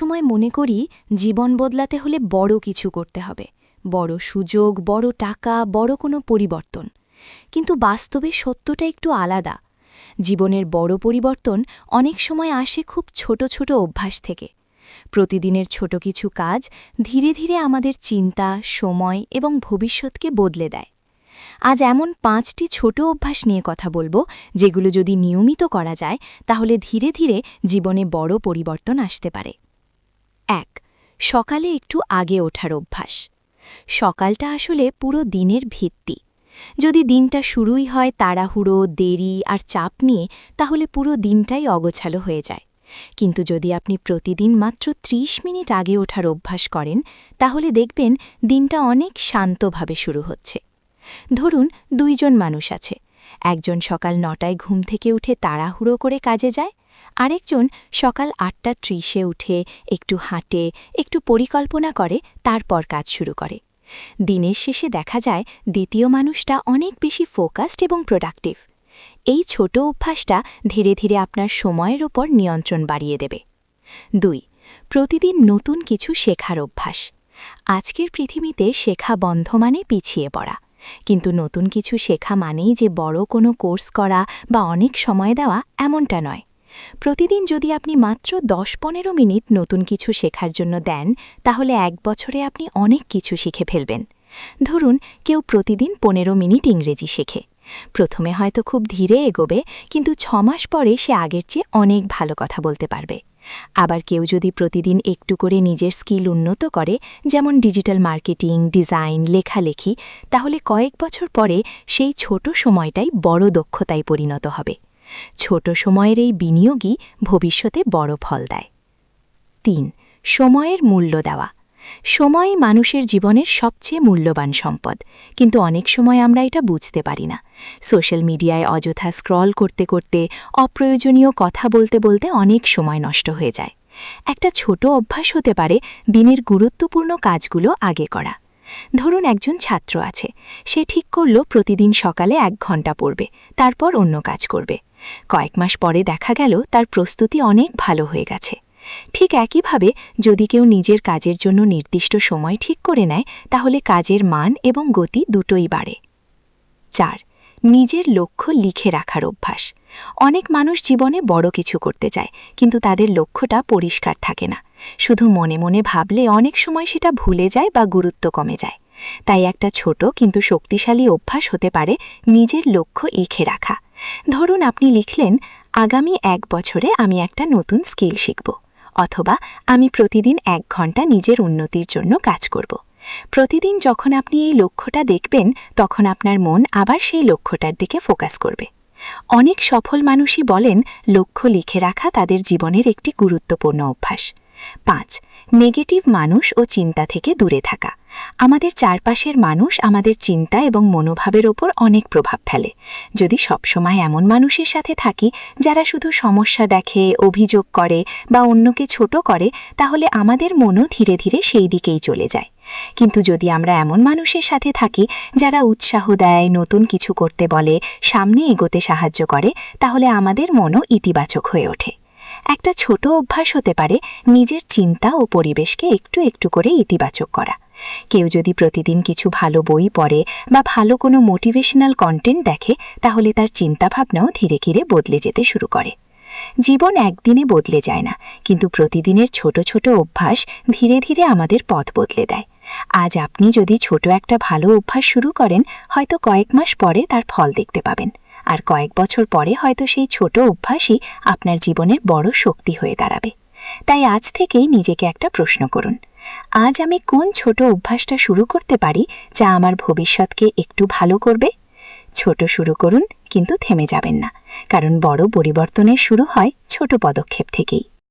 সময় মনে করি জীবন বদলাতে হলে বড় কিছু করতে হবে, বড় সুযোগ, বড় টাকা, বড় কোনো পরিবর্তন। কিন্তু বাস্তবে সত্যটা একটু আলাদা। জীবনের বড় পরিবর্তন অনেক সময় আসে খুব ছোট ছোট অভ্যাস থেকে। প্রতিদিনের ছোট কিছু কাজ ধীরে ধীরে আমাদের চিন্তা, সময় এবং ভবিষ্যৎকে বদলে দেয়। আজ এমন 5টি ছোট অভ্যাস নিয়ে কথা বলবো, যেগুলো যদি নিয়মিত করা যায় তাহলে ধীরে ধীরে জীবনে বড় পরিবর্তন আসতে পারে। 1. সকালে একটু আগে ওঠার অভ্যাস। সকালটা আসলে পুরো দিনের ভিত্তি। যদি দিনটা শুরুই হয় তাড়াহুড়ো, দেরি আর চাপ নিয়ে, তাহলে পুরো দিনটাই অগোছালো হয়ে যায়। কিন্তু যদি আপনি প্রতিদিন মাত্র 30 মিনিট আগে ওঠার অভ্যাস করেন, তাহলে দেখবেন দিনটা অনেক শান্তভাবে শুরু হচ্ছে। ধরুন 2 জন মানুষ আছে। একজন সকাল 9টায় ঘুম থেকে উঠে তাড়াহুড়ো করে কাজে যায়, আরেকজন সকাল 8:30 উঠে একটু হাঁটে, একটু পরিকল্পনা করে, তারপর কাজ শুরু করে। দিনের শেষে দেখা যায় দ্বিতীয় মানুষটা অনেক বেশি ফোকাসড এবং প্রোডাক্টিভ। এই ছোট অভ্যাসটা ধীরে ধীরে আপনার সময়ের ওপর নিয়ন্ত্রণ বাড়িয়ে দেবে। 2. প্রতিদিন নতুন কিছু শেখার অভ্যাস। আজকের পৃথিবীতে শেখা বন্ধ মানে পিছিয়ে পড়া। কিন্তু নতুন কিছু শেখা মানেই যে বড় কোনো কোর্স করা বা অনেক সময় দেওয়া, এমনটা নয়। প্রতিদিন যদি আপনি মাত্র 10-15 মিনিট নতুন কিছু শেখার জন্য দেন, তাহলে 1 বছরে আপনি অনেক কিছু শিখে ফেলবেন। ধরুন কেউ প্রতিদিন 15 মিনিট ইংরেজি শেখে। প্রথমে হয়তো খুব ধীরে এগোবে, কিন্তু 6 মাস পরে সে আগের চেয়ে অনেক ভালো কথা বলতে পারবে। আবার কেউ যদি প্রতিদিন একটু করে নিজের স্কিল উন্নত করে, যেমন ডিজিটাল মার্কেটিং, ডিজাইন, লেখালেখি, তাহলে কয়েক বছর পরে সেই ছোট সময়টাই বড় দক্ষতায় পরিণত হবে। ছোট সময়ের এই বিনিয়োগই ভবিষ্যতে বড় ফল দেয়। 3. সময়ের মূল্য দেওয়া। সময় মানুষের জীবনের সবচেয়ে মূল্যবান সম্পদ, কিন্তু অনেক সময় আমরা এটা বুঝতে পারি না। সোশ্যাল মিডিয়ায় অযথা স্ক্রল করতে করতে, অপ্রয়োজনীয় কথা বলতে বলতে অনেক সময় নষ্ট হয়ে যায়। একটা ছোট অভ্যাস হতে পারে দিনের গুরুত্বপূর্ণ কাজগুলো আগে করা। ধরুন একজন ছাত্র আছে, সে ঠিক করল প্রতিদিন সকালে 1 ঘন্টা পড়বে, তারপর অন্য কাজ করবে। কয়েক মাস পরে দেখা গেল তার প্রস্তুতি অনেক ভালো হয়ে গেছে। ঠিক একইভাবে যদি কেউ নিজের কাজের জন্য নির্দিষ্ট সময় ঠিক করে নেয়, তাহলে কাজের মান এবং গতি দুটোই বাড়ে। 4. নিজের লক্ষ্য লিখে রাখার অভ্যাস। অনেক মানুষ জীবনে বড় কিছু করতে চায়, কিন্তু তাদের লক্ষ্যটা পরিষ্কার থাকে না। শুধু মনে মনে ভাবলে অনেক সময় সেটা ভুলে যায় বা গুরুত্ব কমে যায়। তাই একটা ছোট কিন্তু শক্তিশালী অভ্যাস হতে পারে নিজের লক্ষ্য লিখে রাখা। ধরুন আপনি লিখলেন, আগামী 1 বছরে আমি একটা নতুন স্কিল শিখব, অথবা আমি প্রতিদিন 1 ঘন্টা নিজের উন্নতির জন্য কাজ করব। প্রতিদিন যখন আপনি এই লক্ষ্যটা দেখবেন, তখন আপনার মন আবার সেই লক্ষ্যটার দিকে ফোকাস করবে। অনেক সফল মানুষই বলেন লক্ষ্য লিখে রাখা তাদের জীবনের একটি গুরুত্বপূর্ণ অভ্যাস। 5. নেগেটিভ মানুষ ও চিন্তা থেকে দূরে থাকা। আমাদের চারপাশের মানুষ আমাদের চিন্তা এবং মনোভাবের ওপর অনেক প্রভাব ফেলে। যদি সবসময় এমন মানুষের সাথে থাকি যারা শুধু সমস্যা দেখে, অভিযোগ করে বা অন্যকে ছোট করে, তাহলে আমাদের মনও ধীরে ধীরে সেই দিকেই চলে যায়। কিন্তু যদি আমরা এমন মানুষের সাথে থাকি যারা উৎসাহ দেয়, নতুন কিছু করতে বলে, সামনে এগোতে সাহায্য করে, তাহলে আমাদের মনও ইতিবাচক হয়ে ওঠে। একটা ছোট অভ্যাস হতে পারে নিজের চিন্তা ও পরিবেশকে একটু একটু করে ইতিবাচক করা। কেউ যদি প্রতিদিন কিছু ভালো বই পড়ে বা ভালো কোনো মোটিভেশনাল কন্টেন্ট দেখে, তাহলে তার চিন্তাভাবনাও ধীরে ধীরে বদলে যেতে শুরু করে। জীবন একদিনে বদলে যায় না, কিন্তু প্রতিদিনের ছোট ছোট অভ্যাস ধীরে ধীরে আমাদের পথ বদলে দেয়। আজ আপনি যদি ছোট একটা ভালো অভ্যাস শুরু করেন, হয়তো কয়েক মাস পরে তার ফল দেখতে পাবেন। আর কয়েক বছর পরে হয়তো সেই ছোট অভ্যাসই আপনার জীবনের বড় শক্তি হয়ে দাঁড়াবে। তাই আজ থেকেই নিজেকে একটা প্রশ্ন করুন, আজ আমি কোন ছোট অভ্যাসটা শুরু করতে পারি যা আমার ভবিষ্যৎকে একটু ভালো করবে? ছোট শুরু করুন, কিন্তু থেমে যাবেন না, কারণ বড় পরিবর্তনের শুরু হয় ছোট পদক্ষেপ থেকেই।